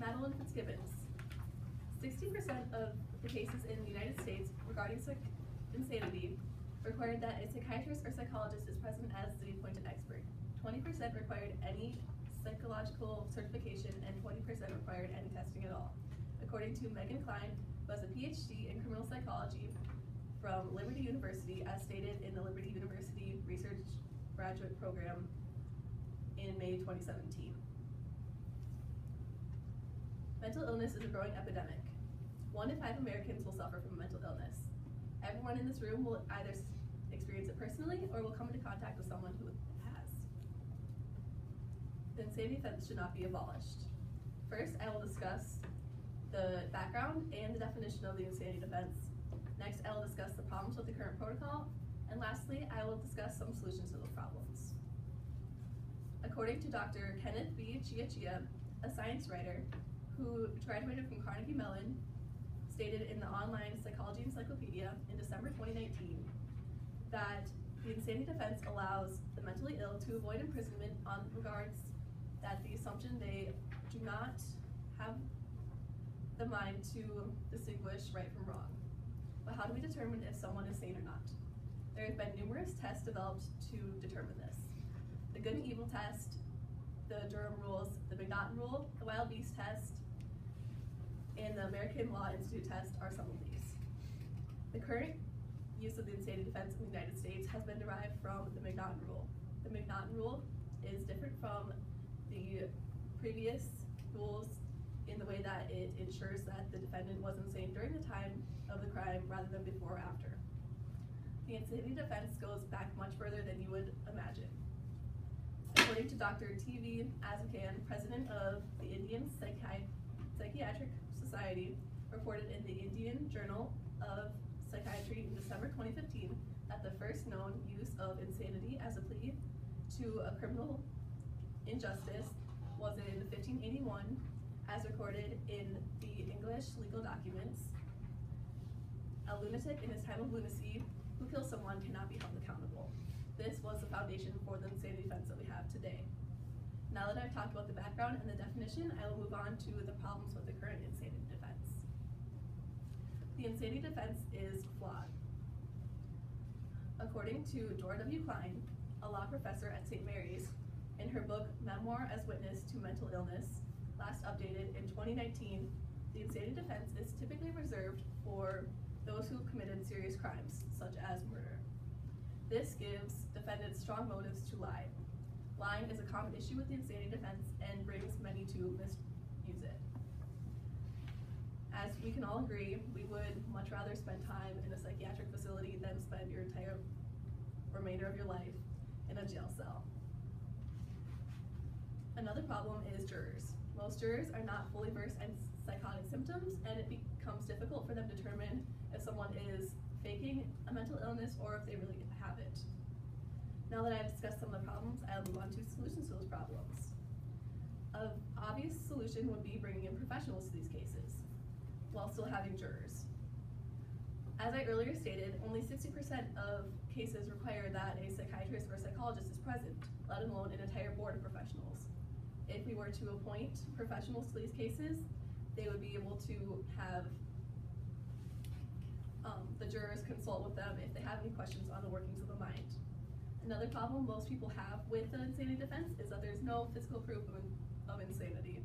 Madelyn Fitzgibbons. 60% of the cases in the United States regarding insanity required that a psychiatrist or psychologist is present as the appointed expert. 20% required any psychological certification, and 20% required any testing at all. According to Megan Klein, who has a PhD in criminal psychology from Liberty University, as stated in the Liberty University Research Graduate Program in May 2017. Mental illness is a growing epidemic. 1 in 5 Americans will suffer from a mental illness. Everyone in this room will either experience it personally or will come into contact with someone who has. The insanity defense should not be abolished. First, I will discuss the background and the definition of the insanity defense. Next, I will discuss the problems with the current protocol. And lastly, I will discuss some solutions to those problems. According to Dr. Kenneth B. Chia, a science writer who graduated from Carnegie Mellon, stated in the online Psychology Encyclopedia in December 2019 that the insanity defense allows the mentally ill to avoid imprisonment on regards that the assumption they do not have the mind to distinguish right from wrong. But how do we determine if someone is sane or not? There have been numerous tests developed to determine this. The good and evil test, the Durham rules, the McNaughton rule, the wild beast test, and the American Law Institute test are some of these. The current use of the insanity defense in the United States has been derived from the McNaughton rule. The McNaughton rule is different from the previous rules in the way that it ensures that the defendant was insane during the time of the crime rather than before or after. The insanity defense goes back much further than you would imagine. According to Dr. T.V. Azarkan, president of the Indian Psychiatric Society, reported in the Indian Journal of Psychiatry in December 2015 that the first known use of insanity as a plea to a criminal injustice was in 1581, as recorded in the English legal documents. A lunatic in his time of lunacy who kills someone cannot be held accountable. This was the foundation for the insanity defense that we have today. Now that I've talked about the background and the definition, I will move on to the problems with the current insanity defense. The insanity defense is flawed. According to Dora W. Klein, a law professor at St. Mary's, in her book Memoir as Witness to Mental Illness, last updated in 2019, the insanity defense is typically reserved for those who committed serious crimes, such as murder. This gives defendants strong motives to lie. Lying is a common issue with the insanity defense and brings many to misuse it. As we can all agree, we would much rather spend time in a psychiatric facility than spend your entire remainder of your life in a jail cell. Another problem is jurors. Most jurors are not fully versed in psychotic symptoms, and it becomes difficult for them to determine if someone is faking a mental illness or if they really have it. Now that I've discussed some of the problems, I'll move on to solutions to those problems. An obvious solution would be bringing in professionals to these cases, while still having jurors. As I earlier stated, only 60% of cases require that a psychiatrist or psychologist is present, let alone an entire board of professionals. If we were to appoint professionals to these cases, they would be able to have the jurors consult with them if they have any questions on the workings of the mind. Another problem most people have with the insanity defense is that there's no physical proof of insanity.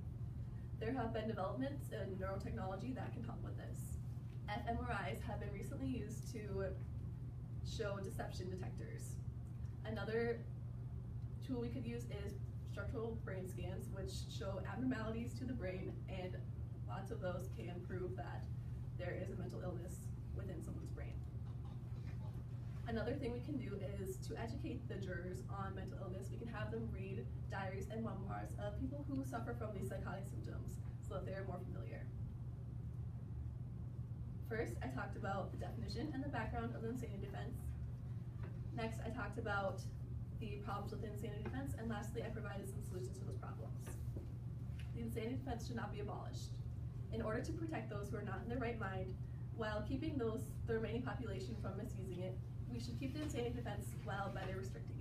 There have been developments in neurotechnology that can help with this. fMRIs have been recently used to show deception detectors. Another tool we could use is structural brain scans, which show abnormalities to the brain, and lots of those can prove that there is a mental illness within someone's brain. Another thing we can do is to educate the jurors on mental illness. We can have them read diaries and memoirs of people who suffer from these psychotic symptoms so that they're more familiar. First, I talked about the definition and the background of the insanity defense. Next, I talked about the problems with the insanity defense, and lastly, I provided some solutions to those problems. The insanity defense should not be abolished. In order to protect those who are not in their right mind, while keeping the remaining population from misusing it, we should keep the insanity defense while better restricting it.